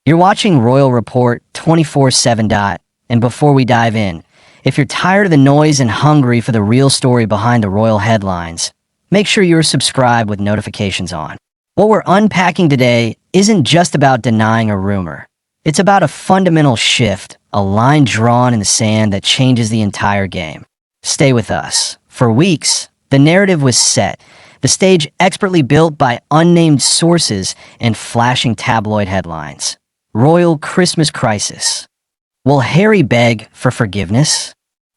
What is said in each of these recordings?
You're watching Royal Report 24/7. And before we dive in, if you're tired of the noise and hungry for the real story behind the royal headlines, make sure you're subscribed with notifications on. What we're unpacking today isn't just about denying a rumor. It's about a fundamental shift, a line drawn in the sand that changes the entire game. Stay with us. For weeks, the narrative was set, the stage expertly built by unnamed sources and flashing tabloid headlines. Royal Christmas crisis. Will Harry beg for forgiveness?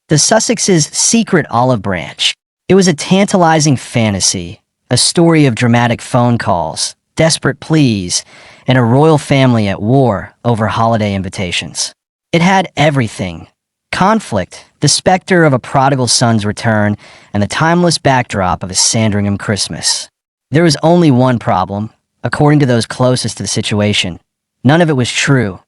The Sussexes' secret olive branch. It was a tantalizing fantasy, a story of dramatic phone calls, desperate pleas, and a royal family at war over holiday invitations. It had everything: conflict, the specter of a prodigal son's return, and the timeless backdrop of a Sandringham Christmas. There was only one problem, according to those closest to the situation. None of it was true.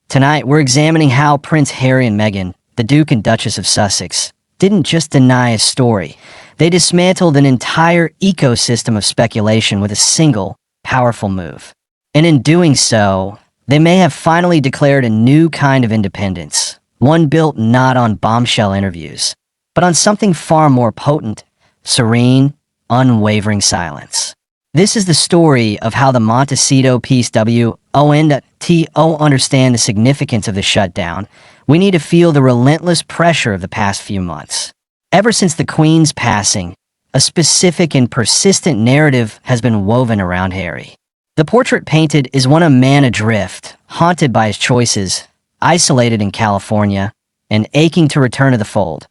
Tonight, we're examining how Prince Harry and Meghan, the Duke and Duchess of Sussex, didn't just deny a story. They dismantled an entire ecosystem of speculation with a single, powerful move. And in doing so, they may have finally declared a new kind of independence, one built not on bombshell interviews, but on something far more potent: serene, unwavering silence. This is the story of how the Montecito piece WONTO understand the significance of the shutdown. We need to feel the relentless pressure of the past few months. Ever since the Queen's passing, a specific and persistent narrative has been woven around Harry. The portrait painted is one of a man adrift, haunted by his choices, isolated in California, and aching to return to the fold,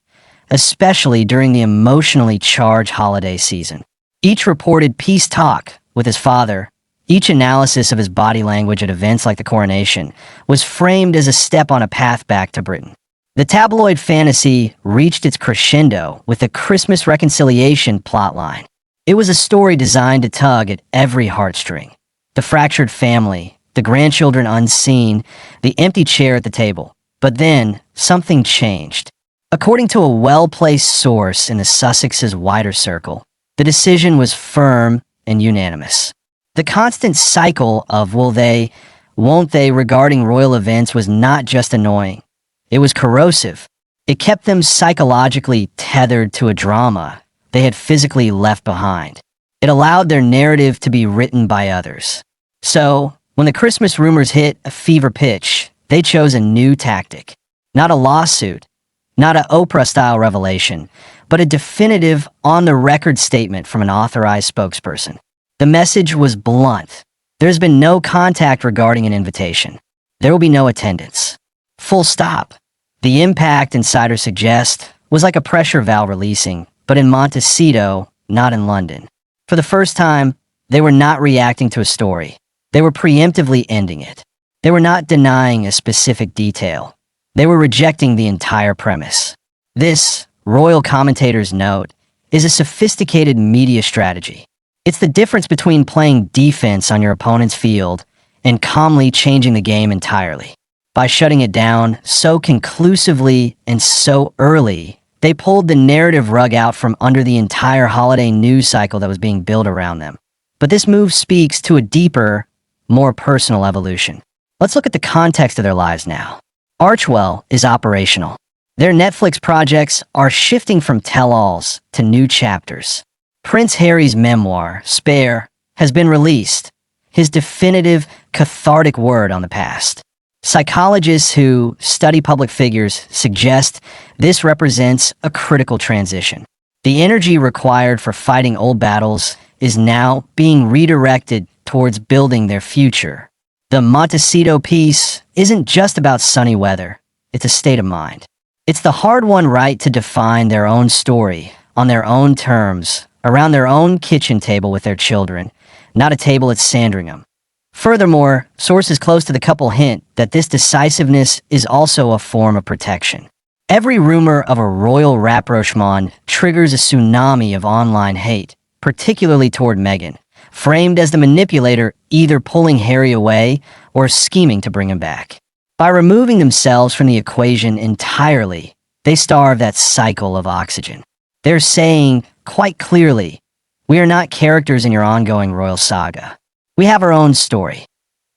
especially during the emotionally charged holiday season. Each reported peace talk with his father, each analysis of his body language at events like the coronation, was framed as a step on a path back to Britain. The tabloid fantasy reached its crescendo with the Christmas reconciliation plotline. It was a story designed to tug at every heartstring. The fractured family, the grandchildren unseen, the empty chair at the table. But then, something changed. According to a well-placed source in the Sussexes' wider circle, the decision was firm and unanimous. The constant cycle of will they, won't they regarding royal events was not just annoying. It was corrosive. It kept them psychologically tethered to a drama they had physically left behind. It allowed their narrative to be written by others. So, when the Christmas rumors hit a fever pitch, they chose a new tactic. Not a lawsuit, not an Oprah-style revelation, but a definitive, on-the-record statement from an authorized spokesperson. The message was blunt. There's been no contact regarding an invitation. There will be no attendance. Full stop. The impact, insiders suggest, was like a pressure valve releasing, but in Montecito, not in London. For the first time, they were not reacting to a story. They were preemptively ending it. They were not denying a specific detail. They were rejecting the entire premise. This, royal commentators note, is a sophisticated media strategy. It's the difference between playing defense on your opponent's field and calmly changing the game entirely. By shutting it down so conclusively and so early, they pulled the narrative rug out from under the entire holiday news cycle that was being built around them. But this move speaks to a deeper, more personal evolution. Let's look at the context of their lives now. Archewell is operational. Their Netflix projects are shifting from tell-alls to new chapters. Prince Harry's memoir, Spare, has been released, his definitive, cathartic word on the past. Psychologists who study public figures suggest this represents a critical transition. The energy required for fighting old battles is now being redirected towards building their future. The Montecito piece isn't just about sunny weather, it's a state of mind. It's the hard-won right to define their own story, on their own terms, around their own kitchen table with their children, not a table at Sandringham. Furthermore, sources close to the couple hint that this decisiveness is also a form of protection. Every rumor of a royal rapprochement triggers a tsunami of online hate, particularly toward Meghan, framed as the manipulator either pulling Harry away or scheming to bring him back. By removing themselves from the equation entirely, they starve that cycle of oxygen. They're saying, quite clearly, we are not characters in your ongoing royal saga. We have our own story.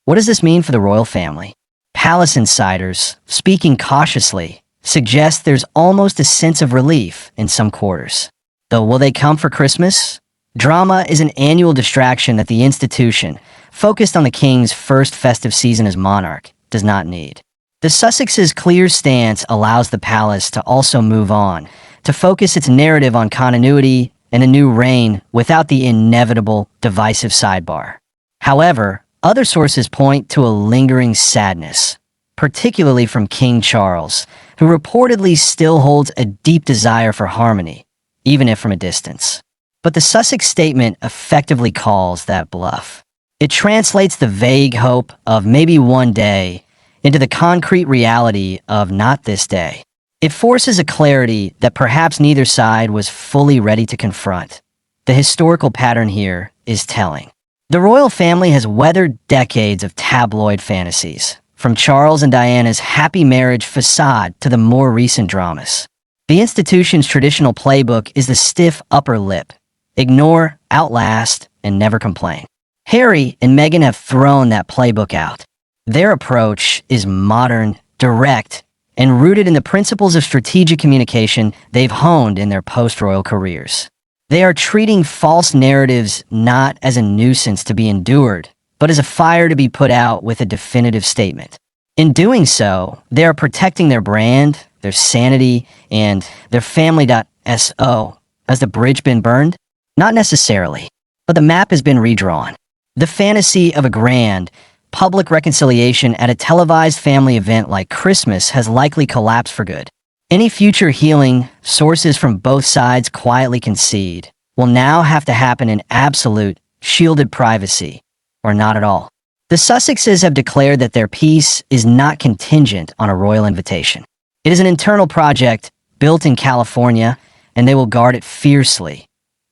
What does this mean for the royal family? Palace insiders, speaking cautiously, suggest there's almost a sense of relief in some quarters. Though will they come for Christmas? Drama is an annual distraction that the institution, focused on the king's first festive season as monarch, does not need. The Sussexes' clear stance allows the palace to also move on, to focus its narrative on continuity and a new reign without the inevitable divisive sidebar. However, other sources point to a lingering sadness, particularly from King Charles, who reportedly still holds a deep desire for harmony, even if from a distance. But the Sussex statement effectively calls that bluff. It translates the vague hope of maybe one day into the concrete reality of not this day. It forces a clarity that perhaps neither side was fully ready to confront. The historical pattern here is telling. The royal family has weathered decades of tabloid fantasies, from Charles and Diana's happy marriage facade to the more recent dramas. The institution's traditional playbook is the stiff upper lip: ignore, outlast, and never complain. Harry and Meghan have thrown that playbook out. Their approach is modern, direct, and rooted in the principles of strategic communication they've honed in their post-royal careers. They are treating false narratives not as a nuisance to be endured, but as a fire to be put out with a definitive statement. In doing so, they are protecting their brand, their sanity, and their family.so. Has the bridge been burned? Not necessarily, but the map has been redrawn. The fantasy of a grand, public reconciliation at a televised family event like Christmas has likely collapsed for good. Any future healing, sources from both sides quietly concede, will now have to happen in absolute, shielded privacy, or not at all. The Sussexes have declared that their peace is not contingent on a royal invitation. It is an internal project built in California, and they will guard it fiercely.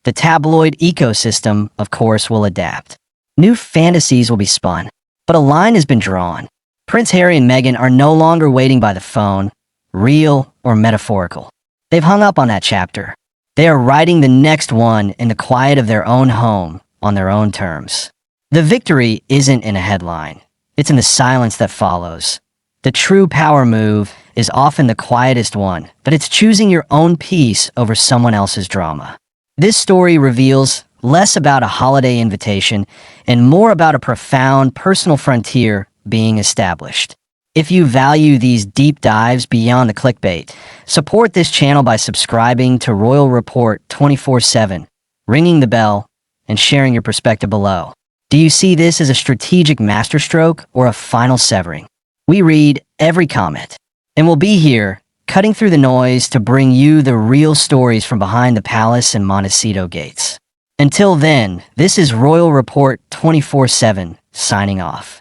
The tabloid ecosystem, of course, will adapt. New fantasies will be spun, but a line has been drawn. Prince Harry and Meghan are no longer waiting by the phone, real or metaphorical. They've hung up on that chapter. They are writing the next one in the quiet of their own home, on their own terms. The victory isn't in a headline. It's in the silence that follows. The true power move is often the quietest one, but it's choosing your own peace over someone else's drama. This story reveals less about a holiday invitation and more about a profound personal frontier being established. If you value these deep dives beyond the clickbait, support this channel by subscribing to Royal Report 24/7, ringing the bell, and sharing your perspective below. Do you see this as a strategic masterstroke or a final severing? We read every comment, and we'll be here, cutting through the noise to bring you the real stories from behind the palace and Montecito gates. Until then, this is Royal Report 24/7, signing off.